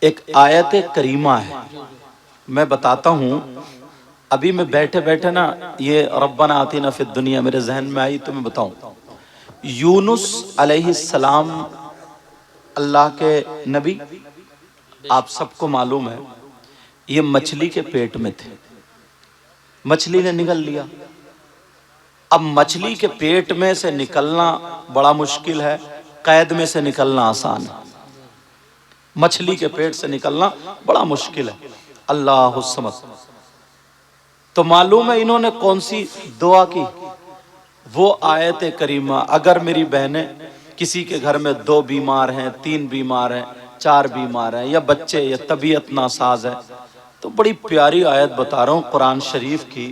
ایک آیت کریمہ ہے، میں بتاتا ہوں۔ ابھی میں بیٹھے بیٹھے نا یہ ربنا آتینا فی الدنیا میرے ذہن میں آئی تو میں بتاؤں۔ یونس علیہ السلام اللہ کے نبی، آپ سب کو معلوم ہے یہ مچھلی کے پیٹ میں تھے، مچھلی نے نگل لیا۔ اب مچھلی کے پیٹ میں سے نکلنا بڑا مشکل ہے، قید میں سے نکلنا آسان ہے۔ مچھلی کے پیٹ سے نکلنا بڑا مشکل ہے۔ اللہ الصمد۔ تو معلوم ہے انہوں نے کون سی دعا کی؟ وہ آیت کریمہ، اگر میری بہنیں کسی کے گھر میں 2 بیمار ہیں، 3 بیمار ہیں، 4 بیمار ہیں، یا بچے یا طبیعت ناساز ہے، تو بڑی پیاری آیت بتا رہا ہوں قرآن شریف کی،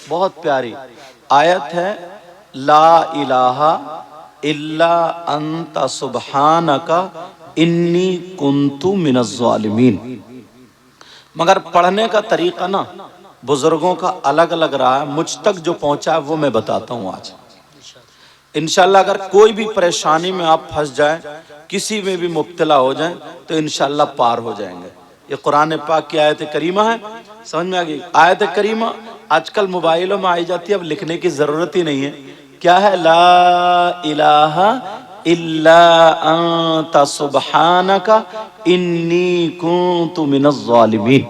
بہت پیاری آیت ہے۔ لا الہ الا انت سبحانک انی کنت من الظالمین۔ مگر پڑھنے کا طریقہ نا بزرگوں کا الگ الگ رہا ہے، مجھ تک جو پہنچا ہے وہ میں بتاتا ہوں آج۔ انشاءاللہ اگر کوئی بھی پریشانی میں آپ پھنس جائیں، کسی میں بھی مبتلا ہو جائیں تو انشاءاللہ پار ہو جائیں گے۔ یہ قرآن پاک کی آیت کریمہ ہے، سمجھ میں آگئی؟ آیت کریمہ آج کل موبائلوں میں آئی جاتی ہے، اب لکھنے کی ضرورت ہی نہیں ہے۔ کیا ہے؟ لا الہ الا انت سبحانک انی کنت من الظالمین۔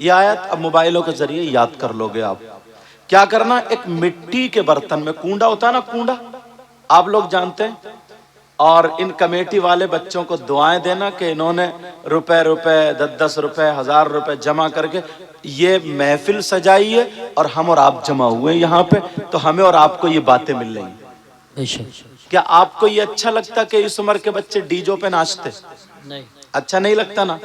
یہ آیت اب موبائلوں کے ذریعے یاد کر لو گے آپ۔ کیا کرنا؟ ایک مٹی کے برتن میں، کنڈا ہوتا ہے نا، کنڈا آپ لوگ جانتے ہیں، اور ان کمیٹی والے بچوں کو دعائیں دینا کہ انہوں نے روپے 10 روپے 1000 روپے جمع کر کے یہ محفل سجائی ہے، اور ہم اور آپ جمع ہوئے یہاں پہ، تو ہمیں اور آپ کو یہ باتیں مل رہی ہیں۔ کیا آپ کو یہ اچھا لگتا کہ اس عمر کے بچے ڈیجو پہ ناچتے؟ نہیں، اچھا نہیں لگتا نا۔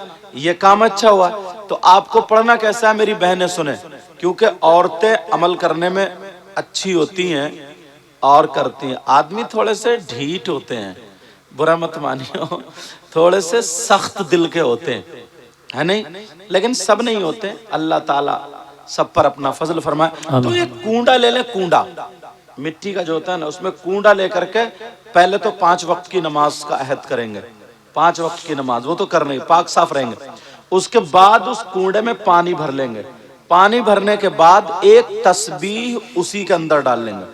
یہ کام اچھا ہوا، تو آپ کو پڑھنا کیسا ہے میری بہنیں سنیں، کیونکہ عورتیں عمل کرنے میں اچھی ہوتی ہیں اور کرتی ہیں، آدمی تھوڑے سے ڈھیٹ ہوتے ہیں، برا مت مانیو، تھوڑے سے سخت دل کے ہوتے ہیں، ہے نہیں؟ لیکن سب نہیں ہوتے، اللہ تعالیٰ سب پر اپنا فضل فرمائے۔ تو یہ کنڈا لے لیں، کنڈا مٹی کا جو ہوتا ہے نا، اس میں کنڈا لے کر کے پہلے تو 5 وقت کی نماز کا عہد کریں گے، 5 وقت کی نماز وہ تو کرنے پاک صاف رہیں گے۔ اس کے بعد اس کنڈے میں پانی بھر لیں گے، پانی بھرنے کے بعد ایک تسبیح اسی کے اندر ڈال لیں گے،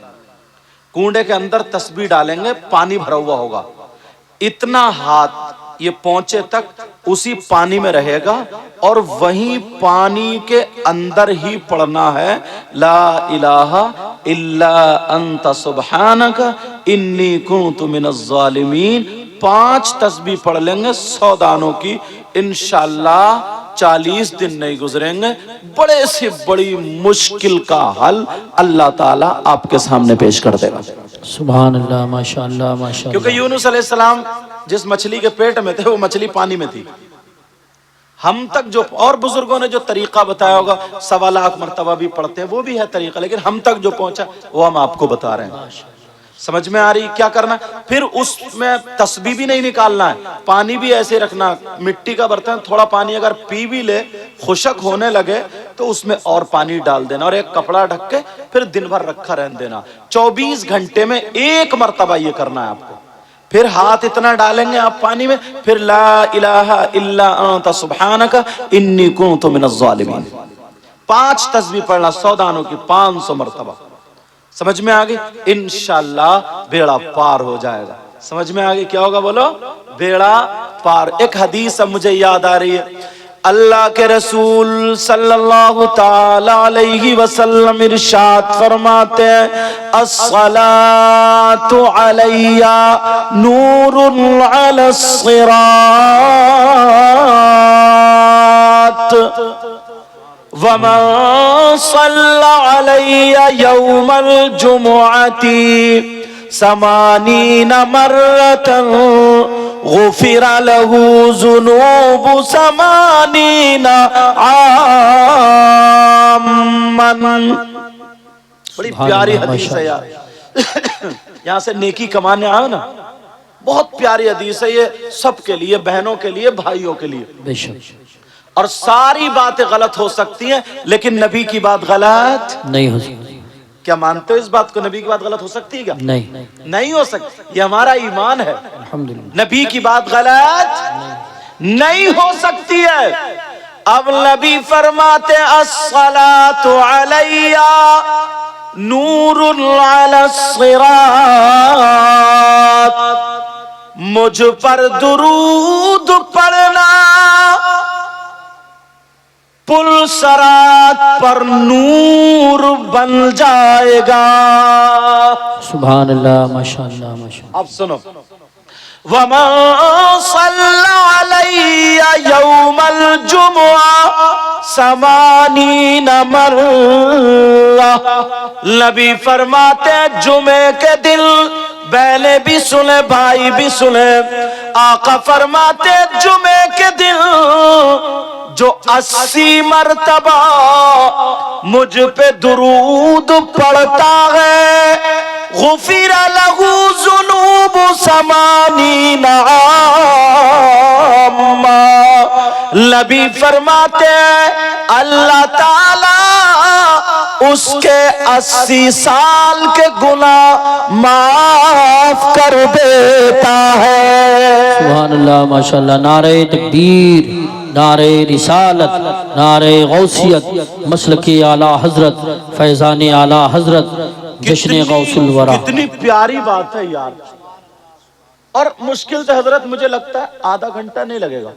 کنڈے کے اندر تسبیح ڈالیں گے، پانی بھرا ہوا ہوگا، اتنا ہاتھ یہ پہنچے تک اسی پانی میں رہے گا، اور وہیں پانی کے اندر ہی پڑھنا ہے لا الہ الا انت سبحانک انی کنت من الظالمین۔ 5 تسبیح پڑھ لیں گے 100 دانوں کی، انشاءاللہ 40 دن نہیں گزریں گے، بڑے سے بڑی مشکل کا حل اللہ تعالیٰ آپ کے سامنے پیش کر دے گا۔ سبحان اللہ، ماشاءاللہ ماشاءاللہ۔ کیونکہ یونس علیہ السلام جس مچھلی کے پیٹ میں تھے وہ مچھلی پانی میں تھی۔ ہم تک جو اور بزرگوں نے جو طریقہ بتایا ہوگا 1.25 لاکھ مرتبہ بھی پڑھتے ہیں، وہ بھی ہے طریقہ، لیکن ہم تک جو پہنچا وہ ہم آپ کو بتا رہے ہیں۔ سمجھ میں آ رہی کیا کرنا؟ پھر اس میں تسبیح بھی نہیں نکالنا ہے، پانی بھی ایسے رکھنا، مٹی کا برتن، تھوڑا پانی اگر پی بھی لے خشک ہونے لگے تو اس میں اور پانی ڈال دینا، اور ایک کپڑا ڈھک کے پھر دن بھر رکھا رہنے دینا۔ 24 گھنٹے میں 1 مرتبہ یہ کرنا ہے آپ کو۔ پھر ہاتھ اتنا ڈالیں گے آپ پانی میں، پھر لا الہ الا انت سبحانک انی کنت من الظالمین۔ 5 تسبیح پڑھنا 100 دانوں کی 500 مرتبہ۔ سمجھ میں آگئی؟ انشاءاللہ بیڑا پار ہو جائے گا۔ سمجھ میں آگئی کیا ہوگا؟ بولو، بیڑا پار۔ ایک حدیث اب مجھے یاد آ رہی ہے، اللہ کے رسول صلی اللہ تعالی علیہ وسلم ارشاد فرماتے ہیں، الصلاۃ علی نور علی الصراط ومن صلی علی یوم الجمعۃ 80 مرۃ غفر له ذنوب 80 عاما۔ بڑی پیاری حدیث ہے یار، یہاں سے نیکی کمانے آئے نا، بہت پیاری حدیث ہے یہ، سب کے لیے، بہنوں کے لیے، بھائیوں کے لیے۔ بے شک۔ اور ساری باتیں غلط ہو سکتی ہیں لیکن نبی کی بات غلط نہیں ہو سکتی۔ کیا مانتے ہو اس بات کو؟ نبی کی بات غلط ہو سکتی ہے کیا؟ نہیں، نہیں ہو سکتی، یہ ہمارا ایمان ہے۔ الحمدللہ۔ نبی کی بات غلط نہیں ہو سکتی ہے. اب نبی فرماتے الصلاۃ علیہ نور علی الصراط، مجھ پر درود پڑھنا پل صراط پر نور بن جائے گا. سبحان اللہ ماشاء اللہ ماشاء اللہ. اب سنو، وَمَن صَلَّى عَلَيَّ يَوْمَ الْجُمُعَةِ 80 مرہ. نبی فرماتے ہیں جمعے کے دن، بہنیں بھی سنیں بھائی بھی سنیں، آقا فرماتے ہیں جمعے کے دن جو 80 مرتبہ مجھ پہ درود پڑھتا ہے، غفر لہ ذنوب 80 عاما. نبی فرماتے ہیں اللہ تعالی اس کے 80 سال کے گناہ معاف کر دیتا ہے. سبحان اللہ ماشاء اللہ. نعرہ تکبیر، نعرہ رسالت، نعرہ غوثیت، مسلک اعلیٰ حضرت، فیضان اعلیٰ حضرت، جشن غوث الورا. کتنی پیاری بات ہے یار. اور مشکل سے حضرت مجھے لگتا ہے آدھا گھنٹہ نہیں لگے گا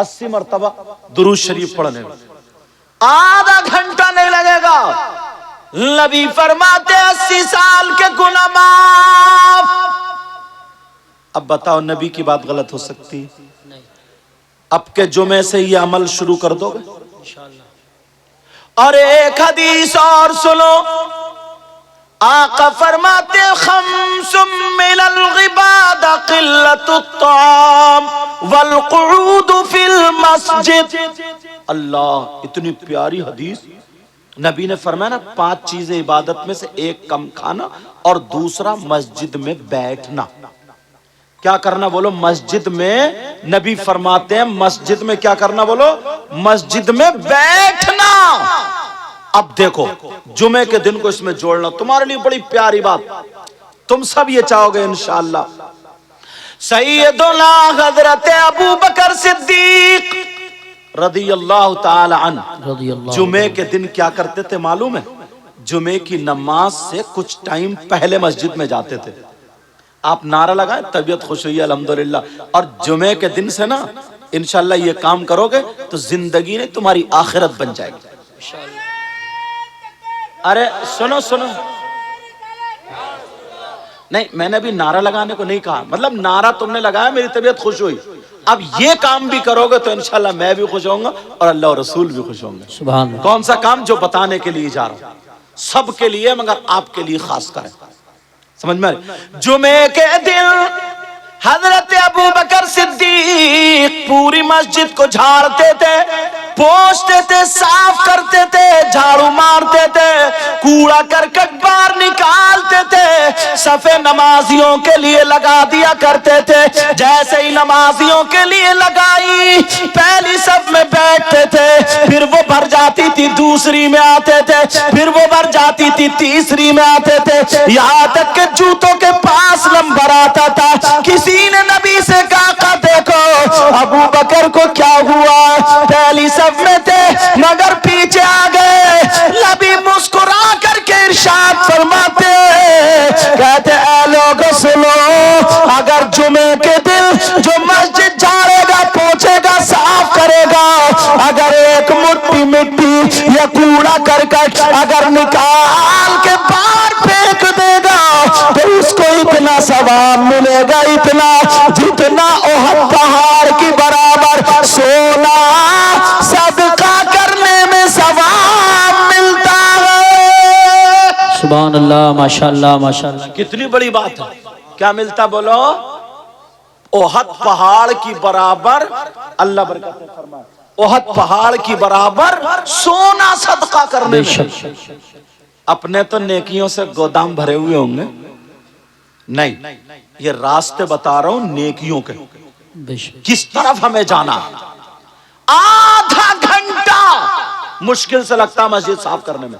80 مرتبہ درود شریف پڑھنے میں، آدھا گھنٹہ نہیں لگے گا. نبی فرماتے 80 سال کے گناہ معاف. اب بتاؤ نبی کی بات غلط ہو سکتی؟ اب کے جمعے سے یہ عمل شروع کر دو گے؟ اور ایک حدیث اور سنو، آقا فرماتے خمس من العباد قلت الطعام والقعود فی المسجد. اللہ، اتنی پیاری حدیث. نبی نے فرمایا نا 5 چیزیں عبادت میں سے، ایک کم کھانا اور دوسرا مسجد میں بیٹھنا. کیا کرنا بولو؟ مسجد میں. نبی فرماتے ہیں مسجد میں کیا کرنا بولو؟ مسجد میں بیٹھنا. اب دیکھو جمعے کے دن کو اس میں جوڑنا تمہارے لیے بڑی پیاری بات. تم سب یہ چاہو گے انشاءاللہ. سیدنا حضرت ابو بکر صدیق رضی اللہ تعالی عنہ رضی اللہ. جمعے کے دن کیا کرتے تھے معلوم ہے؟ جمعے کی نماز سے کچھ ٹائم پہلے مسجد میں جاتے تھے. آپ نعرہ لگائیں طبیعت خوش ہوئی الحمدللہ. اور جمعے کے دن سے نا انشاءاللہ یہ کام کرو گے تو زندگی نے تمہاری آخرت بن جائے گی. ارے سنو سنو، نہیں میں نے ابھی نعرہ لگانے کو نہیں کہا، مطلب نعرہ تم نے لگایا میری طبیعت خوش ہوئی. اب یہ کام بھی کرو گے تو انشاءاللہ میں بھی خوش ہوں گا اور اللہ اور رسول بھی خوش ہوں گے. سبحان اللہ. کون سا کام؟ جو بتانے کے لیے جا رہا ہوں، سب کے لیے مگر آپ کے لیے خاص کریں. سمجھ میں؟ جمعے کے دن حضرت ابو بکر صدیق پوری مسجد کو جھاڑتے تھے، پوچھتے تھے، صاف کرتے تھے، جھاڑو مارتے تھے، کوڑا کرکٹ باہر نکالتے تھے، صفے نمازیوں کے لیے لگا دیا کرتے تھے. جیسے ہی نمازیوں کے لیے لگائی پہلی صف میں بیٹھتے تھے، پھر وہ بھر جاتی تھی دوسری میں آتے تھے، پھر وہ بھر جاتی تھی تیسری میں آتے تھے، یہاں تک کہ جوتوں کے پاس نمبر آتا تھا. کسی نے نبی سے کہا دیکھو ابو بکر کو کیا ہوا، پہلی صف میں تھے مگر پیچھے آ گئے. نبی مسکرا کر کے ارشاد فرماتے کہتے اے لوگ سنو، اگر جمعے کے دن جو مسجد جھاڑے گا، پوچھے گا، صاف کرے گا، اگر ایک مٹھی مٹی یا کوڑا کرکٹ اگر نکال کے باہر پھینک دے گا تو اس کو اتنا ثواب ملے گا، اتنا جتنا احد پہاڑ کی برابر سونا صدقہ کرنے میں ثواب ملتا ہے. سبحان اللہ ماشاء اللہ ماشاء اللہ. کتنی بڑی بات ہے. کیا ملتا بولو؟ احد پہاڑ کی برابر. اللہ برکت فرمائے. احد پہاڑ کی برابر سونا صدقہ کرنے بے میں. شک. اپنے تو نیکیوں سے گودام بھرے ہوئے ہوں گے، نہیں یہ راستے بتا رہا ہوں نیکیوں کے، بے شک. کس طرف ہمیں جانا. آدھا گھنٹہ مشکل سے لگتا مسجد صاف کرنے میں،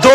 2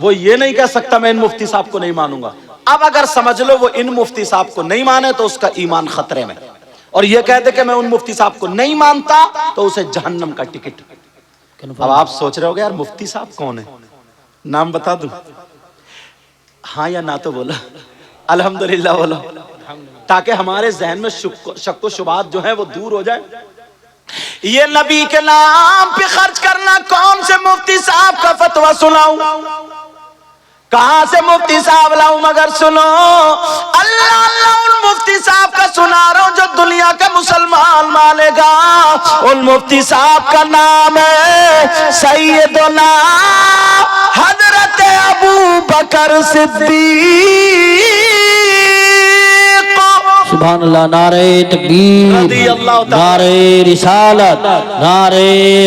وہ یہ نہیں کہہ سکتا میں ان مفتی صاحب کو نہیں مانوں گا. اب اگر سمجھ لو وہ ان مفتی صاحب کو نہیں مانے تو اس کا ایمان خطرے میں, اور یہ کہہ دے کہ میں ان مفتی صاحب کو نہیں مانتا تو اسے جہنم کا ٹکٹ. اب آپ سوچ رہے ہو گے یار مفتی صاحب کون ہے, نام بتا دوں؟ ہاں یا نہ تو بولا, الحمدللہ بولو, تاکہ ہمارے ذہن میں شک و شبہات جو ہیں وہ دور ہو جائے. یہ نبی کے نام پہ خرچ کرنا, کون سے مفتی صاحب کا فتویٰ سناؤں, کہاں سے مفتی صاحب لاؤں؟ مگر سنو, اللہ اللہ ان مفتی صاحب کا سنا رہا ہوں جو دنیا کا مسلمان مانے گا. ان مفتی صاحب کا نام ہے سیدنا حضرت ابو بکر صدیق. سبحان اللہ. نعرہ تکبیر, نعرہ رسالت, نعرہ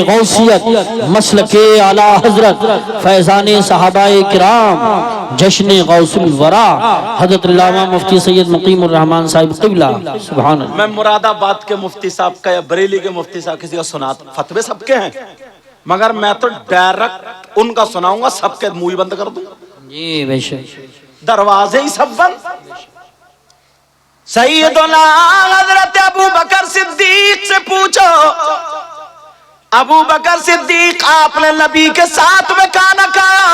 غوثیت, مسلک اعلی حضرت فیضان صحابہ کرام, جشن غوث الورا حضرت علامہ مفتی سید مقیم الرحمن صاحب قبلہ. سبحان اللہ. میں مراد آباد کے مفتی صاحب کا یا بریلی کے مفتی صاحب کسی کا سناتا, فتوے سب کے ہیں, مگر میں تو ڈائریکٹ ان کا سناؤں گا, سب کے منہ بند کر دوں. جی بے شک, دروازے ہی سب بند. سیدنا حضرت ابو بکر صدیق سے پوچھو, ابو بکر صدیق آپ نے نبی کے ساتھ میں کھانا کھایا,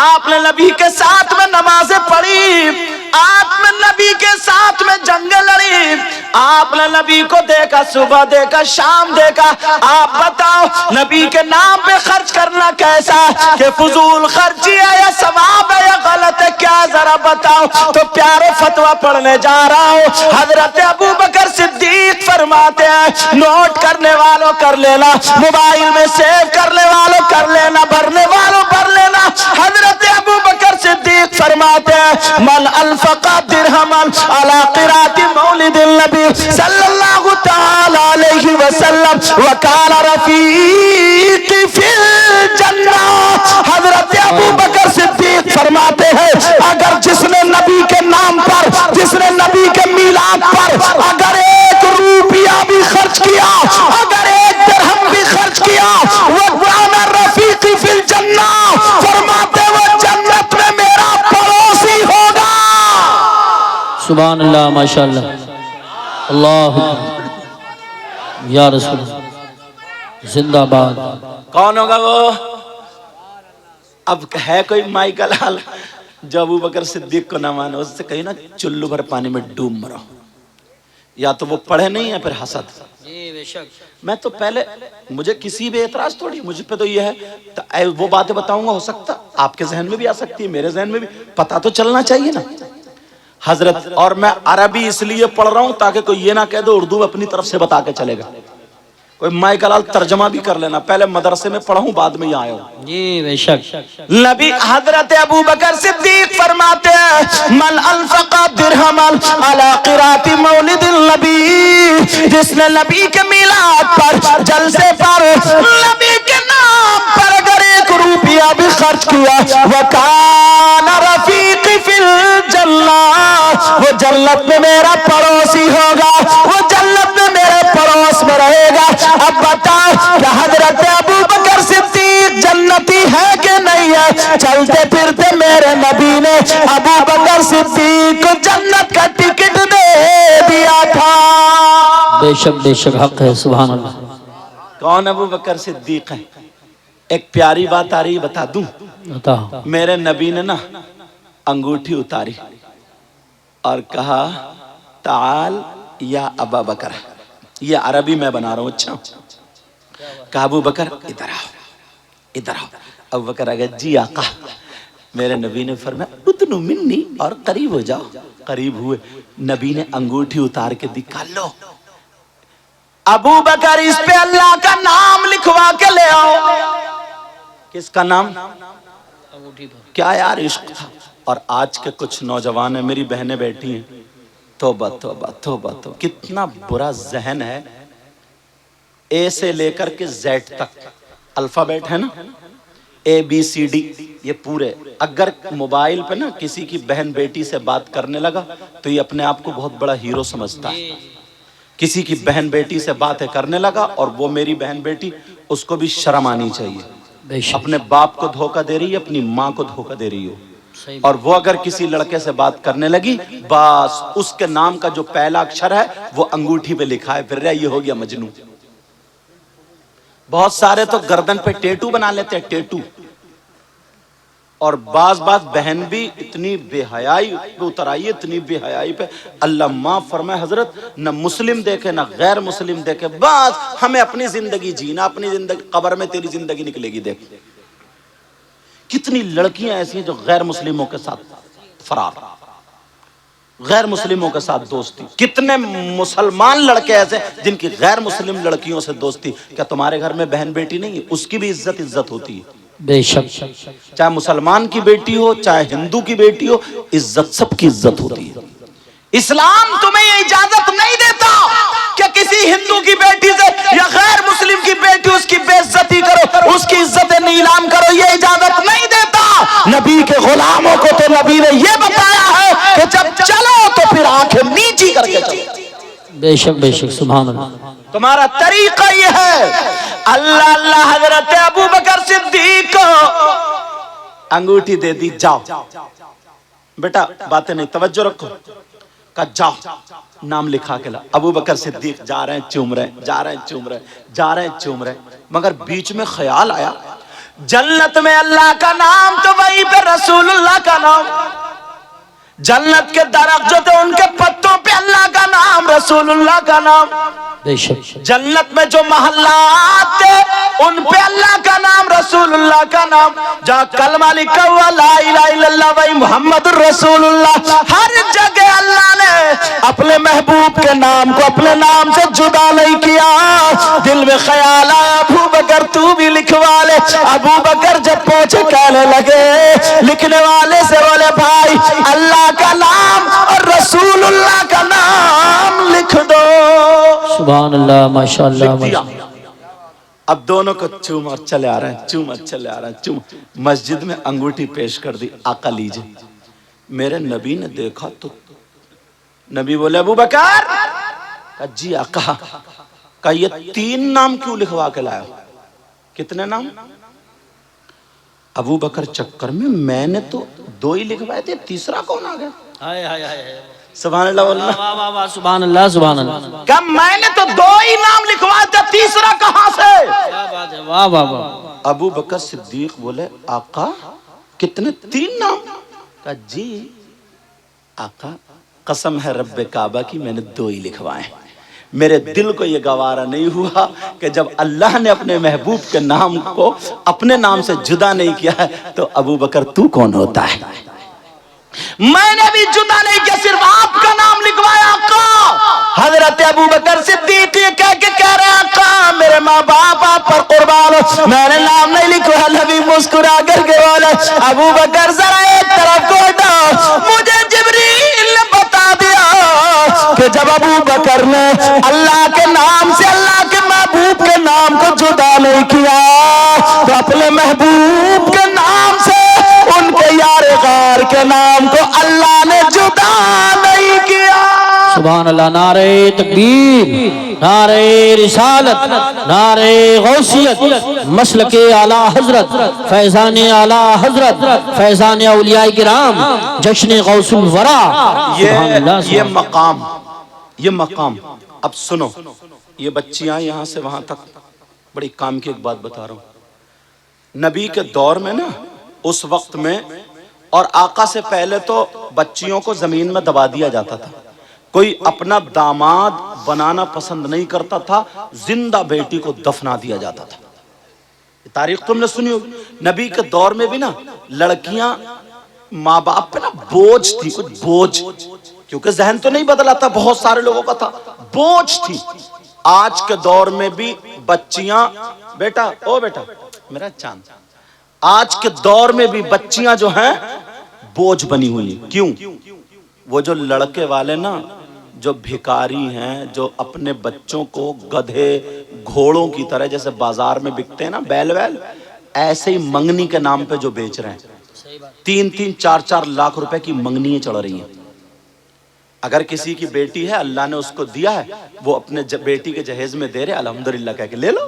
آپ نے نبی کے ساتھ میں نمازیں پڑھی, آپ نے نبی کے ساتھ میں جنگیں لڑی, آپ نے نبی کو دیکھا, صبح دیکھا, شام دیکھا. آپ بتاؤ نبی کے نام پہ خرچ کرنا کیسا, کہ فضول خرچی ہے یا ثواب ہے یا غلط ہے, کیا ذرا بتاؤ. تو پیارے فتویٰ پڑھنے جا رہا ہوں. حضرت ابو بکر صدیق فرماتے ہیں, نوٹ کرنے والوں کر لینا, موبائل میں سیو کرنے والوں کر لینا, بھرنے والوں بھر لینا. حضرت ابو بکر صدیق فرماتے ہیں, من انفق درہما علی قراءۃ مولد النبی صلی اللہ تعالی علیہ وسلم وکان رفیقی فی الجنہ. حضرت ابو بکر صدیق فرماتے ہیں, اگر جس نے نبی کے نام پر, جس نے نبی کے میلاد پر اگر 1 روپیہ بھی خرچ کیا, اگر 1 درہم بھی خرچ کیا, وکان رفیقی فی الجنہ, فرماتے وہ جنت میں میرا پڑوسی ہوگا. سبحان اللہ, ماشاءاللہ, اللہ یا رسول زندہ باد. کون ہوگا وہ؟ اب ہے کوئی مائی کا لال جو ابو بکر صدیق کو نہ مانے؟ اس سے کہیں نا چلو بھر پانی میں ڈوب مرو. یا تو وہ پڑھے نہیں ہے, پھر حسد. میں تو پہلے, مجھے کسی بھی اعتراض تھوڑی, مجھ پہ تو یہ ہے وہ باتیں بتاؤں گا, ہو سکتا آپ کے ذہن میں بھی آ سکتی ہے, میرے ذہن میں بھی, پتہ تو چلنا چاہیے نا حضرت. اور میں عربی اس لیے پڑھ رہا ہوں تاکہ کوئی یہ نہ کہہ دو اردو اپنی طرف سے بتا کے چلے گا. کوئی مائی کلال ترجمہ بھی کر لینا, پہلے مدرسے میں پڑھوں بعد میں یہاں آیا ہوں. جی بے شک. نبی حضرت ابو بکر صدیق فرماتے ہیں, من انفق درہما علی قراءۃ مولد النبی, جس نے نبی کے میلاد پر, جلسے پر, نبی کے نام پر اگر 1 روپیہ بھی خرچ کیا, وکان رفیقی فی الجنہ, وہ جنت میں میرا پڑوسی ہوگا, وہ جنت میں میرے پڑوس میں رہے گا. اب بتاؤ کہ حضرت ابو بکر صدیق جنتی ہے کہ نہیں ہے؟ چلتے پھرتے میرے نبی نے ابو بکر صدیق کو جنت کا ٹکٹ دے دیا تھا. بے شک, بے شک, حق ہے. سبحان اللہ. کون ابو بکر صدیق ہے؟ ایک پیاری بات آ رہی, بتا دوں. میرے نبی نے نا انگوٹھی اتاری اور کہا, تعال یا ابا بکر. یہ عربی میں بنا رہا ہوں. اچھا, کہا ابو بکر ادھر آؤ, ادھر آؤ. ابو بکر آگے, جی آقا. میرے نبی نے فرمایا, ادنو منی, اور قریب ہو جاؤ. قریب ہوئے, نبی نے انگوٹھی اتار کے دکھا, لو ابو بکر اس پہ اللہ کا نام لکھوا کے لے آؤ. کس کا نام؟ کیا یار عشق تھا. اور آج کے کچھ نوجوان ہیں, میری بہنیں بیٹھی ہیں, توبہ توبہ توبہ توبہ, کتنا برا ذہن ہے. اے سے لے کر کے زیڈ تک الفابیٹ ہے نا, اے بی سی ڈی, یہ پورے. اگر موبائل پہ نا کسی کی بہن بیٹی سے بات کرنے لگا تو یہ اپنے آپ کو بہت بڑا ہیرو سمجھتا ہے. کسی کی بہن بیٹی سے باتیں کرنے لگا, اور وہ میری بہن بیٹی, اس کو بھی شرم آنی چاہیے. بے شک اپنے باپ کو دھوکہ دے رہی ہے، اپنی ماں کو دھوکہ دے رہی ہو، صحیح اور وہ اگر کسی لڑکے سے بات کرنے لگی، بس اس کے نام کا جو پہلا اکشر ہے وہ انگوٹھی پہ لکھا ہے، پھر رہا یہ ہو گیا مجنون۔ بہت سارے تو گردن پہ ٹیٹو بنا لیتے ہیں، ٹیٹو، اور بعض بہن بھی اتنی بے حیائی پہ اتر آئی، اتنی بے حیائی پہ، اللہ معاف فرمائے حضرت، نہ مسلم دیکھے نہ غیر مسلم دیکھے، بس ہمیں اپنی زندگی جینا، اپنی زندگی، قبر میں تیری زندگی نکلے گی دیکھ۔ کتنی لڑکیاں ایسی ہیں جو غیر مسلموں کے ساتھ فرار، غیر مسلموں کے ساتھ دوستی، کتنے مسلمان لڑکے ایسے جن کی غیر مسلم لڑکیوں سے دوستی۔ کیا تمہارے گھر میں بہن بیٹی نہیں ہے؟ اس کی بھی عزت ہوتی ہے، بے شک چاہے مسلمان کی بیٹی ہو چاہے ہندو کی بیٹی ہو، عزت سب کی عزت ہوتی ہے۔ اسلام تمہیں یہ اجازت نہیں دیتا کہ کسی ہندو کی بیٹی سے یا غیر مسلم کی بیٹی اس کی بے عزتی کرو، اس کی عزت نیلام کرو، یہ اجازت نہیں دیتا۔ نبی کے غلاموں کو تو نبی نے یہ بتایا ہے کہ جب چلو تو پھر آنکھیں نیچی کر کے چلو۔ بے شک سبحان اللہ۔ تمہارا طریقہ یہ ہے۔ اللہ حضرت ابو بکر صدیق کو انگوٹھی دے دی، جاؤ بیٹا، باتیں نہیں، توجہ رکھو، کہا جاؤ نام لکھا کے لا۔ ابو بکر صدیق جا رہے ہیں، چوم رہے ہیں، جا رہے ہیں، چوم رہے ہیں، جا رہے ہیں، چوم رہے ہیں، مگر بیچ میں خیال آیا جنت میں اللہ کا نام تو وہیں پہ رسول اللہ کا نام، جنت کے درخت جو تھے ان کے پتوں پہ اللہ کا نام، رسول اللہ کا نام، بے شک جنت میں جو محلات تھے ان پہ اللہ کا نام، رسول اللہ کا نام، جہاں کلمہ لکھا ہوا لا الہ الا اللہ و محمد الرسول اللہ، ہر جگہ اللہ نے اپنے محبوب کے نام کو اپنے نام سے جدا نہیں کیا۔ دل میں خیال آیا ابو بکر تو بھی لکھوا لے۔ ابو بکر جب پہنچے کہنے لگے، لکھنے والے سے بولے بھائی اللہ کا نام اور رسول اللہ کا نام لکھ دو۔ سبحان اللہ، ماشاءاللہ۔ اب دونوں کو چوم اور چلے آ رہے ہیں، چوم اور چلے آ رہے ہیں، چوم۔ مسجد میں انگوٹھی پیش کر دی، آقا لیجئے۔ میرے نبی نے دیکھا تو نبی بولے ابو بکر، کہا جی آقا، کہا یہ 3 نام کیوں لکھوا کے لائے ہو؟ کتنے نام؟ ابو بکر چکر میں نے تو 2 ہی لکھوائے تھے، تیسرا کون آ گیا؟ سبحان اللہ واللہ، سبحان اللہ، سبحان اللہ۔ کہ میں نے تو 2 ہی نام لکھوائے تھے، تیسرا کہاں سے؟ واہ واہ واہ۔ ابو بکر صدیق بولے آقا کتنے؟ 3 نام؟ کہا جی آقا قسم ہے رب کعبہ کی میں نے 2 ہی لکھوائے ہیں، میرے دل کو یہ گوارا نہیں ہوا کہ جب اللہ نے اپنے محبوب کے نام کو اپنے نام سے جدا نہیں کیا ہے تو ابو بکر تو کون ہوتا ہے؟ میں نے بھی جدا نہیں کیا، صرف آپ کا نام لکھوایا آقا۔ حضرت ابو بکر صدیق یہ کہہ کے کہہ رہے آقا میرے ماں باپ آپ پر قربان ہو، میں نے نام نہیں لکھوایا۔ نبی مسکرا کر کے بولے ابو بکر ذرا ایک طرف کو ہٹو، مجھے جبریل نے بتا دیا کہ جب ابو بکر نے اللہ کے نام سے اللہ کے محبوب کے نام کو جدا نہیں کیا تو اپنے محبوب کے نام سے ان کے یار غار کے نام کو اللہ نے جدا نہیں کیا۔ سبحان اللہ، نعرہ تکبیر، نعرہ رسالت، نعرہ غوثیت، مسلک اعلی حضرت، فیضان اعلی حضرت، فیضان اولیاء کرام، جشن غوث الورا۔ یہ مقام اب سنو، یہ بچیاں یہاں سے وہاں تک، بڑی کام کی ایک بات بتا رہا ہوں۔ نبی کے دور میں نا، اس وقت میں اور آقا سے پہلے تو بچیوں کو زمین میں دبا دیا جاتا تھا، کوئی اپنا داماد بنانا پسند نہیں کرتا تھا، زندہ بیٹی کو دفنا دیا جاتا تھا۔ تاریخ تم نے سنی ہوگی، نبی کے دور میں بھی نا لڑکیاں ماں باپ پہ نا بوجھ تھی، کچھ بوجھ، کیونکہ ذہن تو نہیں بدلا تھا، بہت سارے لوگوں کا تھا، بوجھ تھی۔ آج کے دور میں بھی بچیاں، بیٹا او بیٹا میرا چاند، آج کے دور میں بھی بچیاں جو ہیں بوجھ بنی ہوئی ہیں۔ کیوں؟ وہ جو لڑکے والے نا جو بھکاری ہیں، جو اپنے بچوں کو گدھے گھوڑوں کی طرح جیسے بازار میں بکتے ہیں نا بیل ویل، ایسے ہی منگنی کے نام پہ جو بیچ رہے ہیں، 3-3 4-4 لاکھ روپے کی منگنیاں چڑھ رہی ہیں۔ اگر کسی کی بیٹی ہے اللہ نے اس کو دیا ہے، وہ اپنے بیٹی کے جہیز میں دے رہے الحمدللہ کہہ کے لے لو۔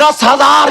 10,000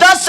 10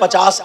50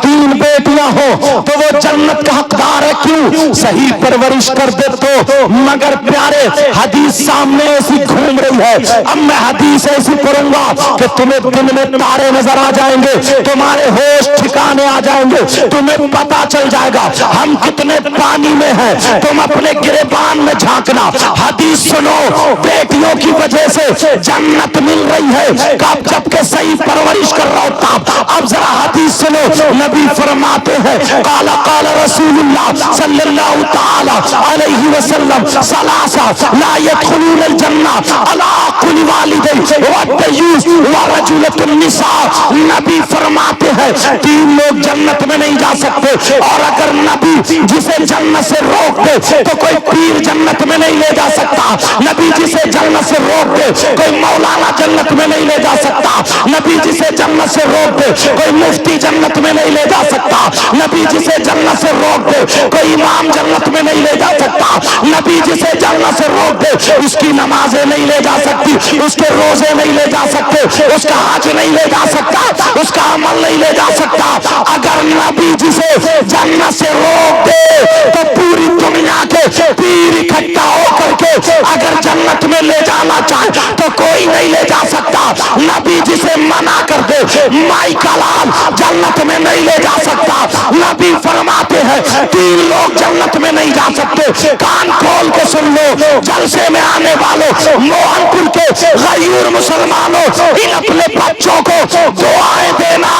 3 بیٹیاں ہو تو وہ جنت کا حقدار ہے. کیوں؟ صحیح پرورش کر دے تو. مگر پیارے حدیث سامنے ایسی گھوم رہی ہے. اب میں حدیث ایسی پڑھوں گا کہ تمہیں دن میں تارے نظر آ جائیں گے, تمہارے ہوش ٹھکانے آ جائیں گے, تمہیں پتا چل جائے گا ہم کتنے پانی میں ہیں. تم اپنے گریبان میں جھانکنا. حدیث سنو, بیٹیوں کی وجہ سے جنت مل رہی ہے جبکہ صحیح پرورش کر رہا ہوتا. اب ذرا حدیث سنو, نبی فرماتے ہیں قال قال رسول اللہ صلی اللہ تعالی علیہ وسلم ثلاثہ لا يدخلون الجنہ علی کل والدین والدیوث ورجلۃ النساء. نبی فرماتے ہیں 3 لوگ جنت میں نہیں جا سکتے, اور اگر نبی جسے جنت سے روک دے تو کوئی پیر جنت میں نہیں لے جا سکتا. نبی جسے جنت سے روک دے کوئی مولانا جنت میں نہیں لے جا سکتا. نبی جسے جنت سے روک دے کوئی مفتی جنت میں نہیں لے جا سکتا. نبی جسے جنت سے روک دے کوئی امام جنت میں نہیں لے جا سکتا. نبی جسے جنت سے روک دے اس کی نمازیں نہیں لے جا سکتی, اس کے روزے نہیں لے جا سکتے, اس کا حج نہیں لے جا سکتا, اس کا عمل نہیں لے جا سکتا. اگر نبی جسے جنت سے روک دے تو پوری دنیا کے پیر اکٹھا ہو کر کے اگر جنت میں لے جانا چاہے تو کوئی نہیں لے جا سکتا. نبی جسے منع کر دے مائی کلام جنت میں نہیں لے جا سکتا. نبی فرماتے ہیں 3 لوگ جنت میں نہیں جا سکتے. کان کھول کے سن لو, جلسے میں آنے والوں, موہن پور کے غیور مسلمانوں, ان اپنے بچوں کو دعائیں دینا.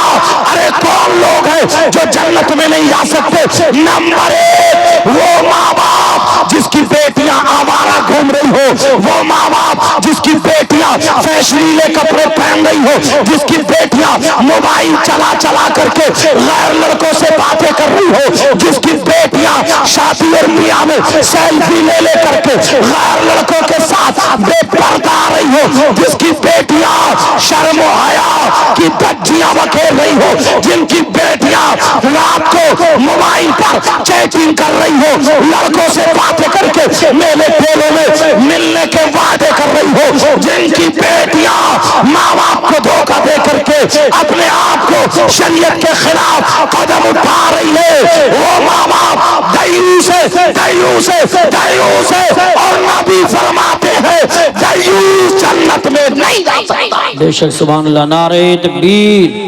ارے کون لوگ ہیں جو جنت میں نہیں جا سکتے؟ نمبر 1 وہ ماں باپ جس کی بیٹیاں آوارہ گھوم رہی ہو, وہ ماں باپ جس کی بیٹیاں فیشنیلے کپڑے پہن رہی ہو, جس کی بیٹیاں موبائل چلا چلا کر کے غیر لڑکوں سے باتیں کر رہی ہو, جس کی بیٹیاں شادی اور بیاہ میں سیلفی لے لے کر کے غیر لڑکوں کے ساتھ بے پردہ آ رہی ہو, جس کی بیٹیاں شرم و حیا کی دھجیاں بکھیر رہی ہو, جن کی بیٹیاں رات کو موبائل پر چیٹنگ کر رہی ہو, لڑکوں سے باتیں کر کے میلے ٹھیلوں میں ملنے کے وعدے کر رہی ہو, جن کی بیٹیاں ماں باپ کو دھوکہ دے کر کے اپنے آپ کو شریعت کے خلاف قدم اٹھا رہی ہے, وہ ماں باپ دیوس ہے, دیوس ہے, دیوس ہے. اور نبی فرماتے ہیں دیوس جنت میں نہیں جا سکتا. بے شک سبحان اللہ. نعرہ تکبیر,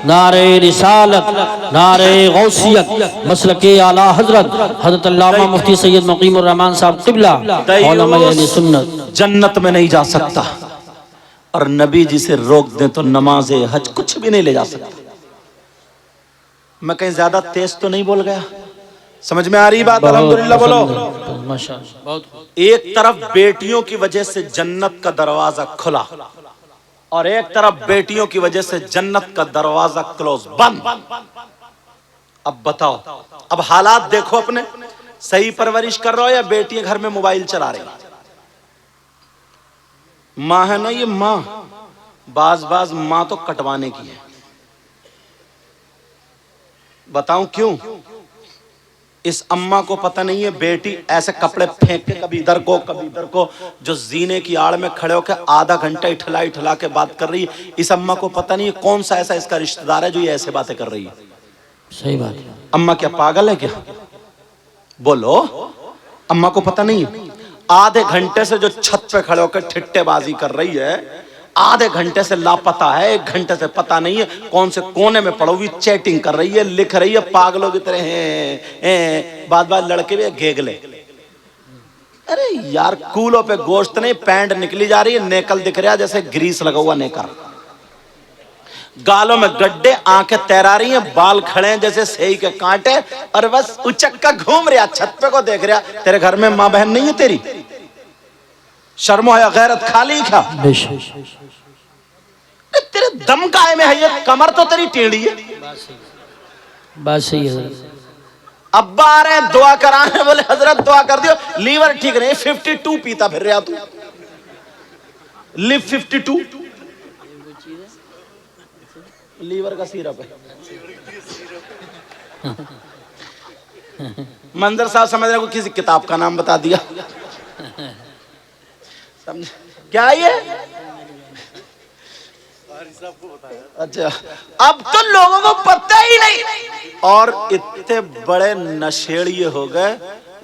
نعرہ رسالت, نعرہ غوثیت, مسلک اعلیٰ حضرت حضرت علامہ مفتی سید مقیم الرحمان صاحب قبلہ علماء اہل سنت جنت میں نہیں جا سکتا. اور نبی جسے روک دیں تو نماز حج کچھ بھی نہیں لے جا سکتا. میں کہیں زیادہ تیز تو نہیں بول گیا؟ سمجھ میں آ رہی بات؟ الحمدللہ بولو. ماشاءاللہ. ایک طرف بیٹیوں کی وجہ سے جنت کا دروازہ کھلا اور ایک طرف بیٹیوں کی وجہ سے جنت کا دروازہ کلوز, بند. اب بتاؤ, اب حالات دیکھو اپنے. صحیح پرورش کر رہا ہو یا بیٹیاں گھر میں موبائل چلا رہی ہیں؟ ماں ہے نا یہ ماں, بعض ماں تو کٹوانے کی ہے. بتاؤں کیوں؟ اس اماں کو پتہ نہیں ہے بیٹی ایسے کپڑے پھینک کے کبھی ادھر کو کبھی ادھر کو, جو زینے کی آڑ میں کھڑے ہو کے آدھا گھنٹہ اٹھلا کے بات کر رہی ہے. اس اماں کو پتہ نہیں ہے کون سا ایسا اس کا رشتہ دار ہے جو یہ ایسے باتیں کر رہی ہے. صحیح بات ہے. اماں کیا پاگل ہے کیا؟ بولو, اماں کو پتہ نہیں ہے؟ آدھے گھنٹے سے جو چھت پہ کھڑے ہو کے ٹھٹے بازی کر رہی ہے, آدھے گھنٹے سے لاپتہ ہے, 1 گھنٹے سے پتہ نہیں ہے کون سے کونے میں پڑو ہوئی چیٹنگ کر رہی ہے, لکھ رہی ہے پاگلوں کی طرح ہیں. بعد لڑکے بھی گیگلے. ارے یار کولوں پہ گوشت نہیں, پینٹ نکلی جا رہی ہے, نیکل دکھ رہا جیسے گریس لگا ہوا نیکر, گالوں میں گڈے, آنکھیں تیرا رہی ہیں, بال کھڑے ہیں جیسے سیئی کے کانٹے, اور بس اچک کا گھوم رہا, چھت پہ کو دیکھ رہا. تیرے گھر میں ماں بہن نہیں ہے تیری؟ شرم و حیا غیرت کھالی کیا؟ تیرے دم کائے میں ہے, یہ کمر تو تیری ٹیڑھی ہے. بات صحیح ہے. ابا آ رہے ہیں دعا کرانے, بولے حضرت دعا کر دیو لیور ٹھیک نہیں. 52 پیتا پھر رہا تو, لیو 52 لیور کا سیرپ ہے. منظر صاحب سمجھ رہے کو کسی کتاب کا نام بتا دیا. کیا یہ اچھا اب تو لوگوں کو پتہ ہی نہیں، اور اتنے بڑے نشیڑیے ہو گئے،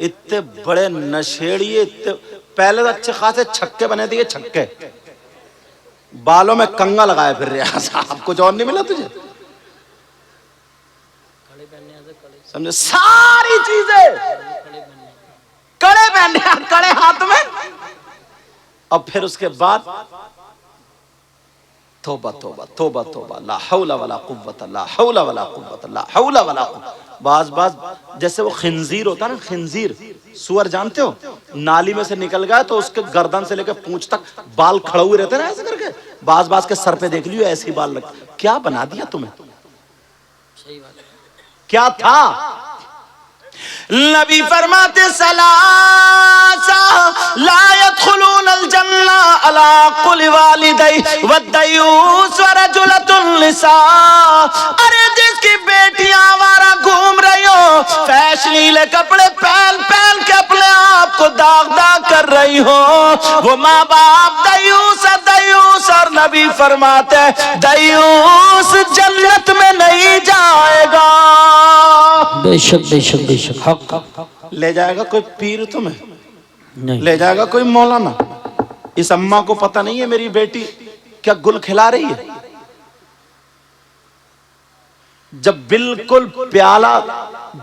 اتنے بڑے نشیڑیے، پہلے تو اچھے خاصے چھکے بنے تھے، چھکے بالوں میں کنگا لگائے پھر رہا صاحب، کچھ اور نہیں ملا تجھے؟ سمجھے ساری چیزیں کڑے پہنے، کڑے ہاتھ میں، اور پھر اس کے بعد توبہ توبہ توبہ توبہ، لا حول ولا قوت، لا حول ولا قوت، لا حول ولا قوت۔ بعض جیسے وہ خنزیر ہوتا نا، خنزیر سور جانتے ہو، نالی میں سے نکل گیا تو اس کے گردن سے لے کے پونچھ تک بال کھڑے ہوئے رہتے نا ایسے کر کے، بعض کے سر پہ دیکھ لیو ایسی بال لگ، کیا بنا دیا تمہیں؟ کیا تھا؟ نبی فرماتے ثلاثہ لا يدخلون الجنہ علی قل والدی والدیوس ورجلۃ النساء، ارے جس کی بیٹیاں آوارہ گھوم رہی ہو، فیشنیلے کپڑے پہن پہن کے اپنے آپ کو داغ داغ کر رہی ہو، وہ ماں باپ دیوس دیوس، اور نبی فرماتے ہیں دیوس جنت میں نہیں جائے گا۔ بے شک بے شک بے شک، حق لے جائے گا کوئی پیر تمہیں، نہیں، لے جائے گا کوئی مولانا؟ اس اماں کو پتہ نہیں ہے میری بیٹی کیا گل کھلا رہی ہے؟ جب بالکل پیالہ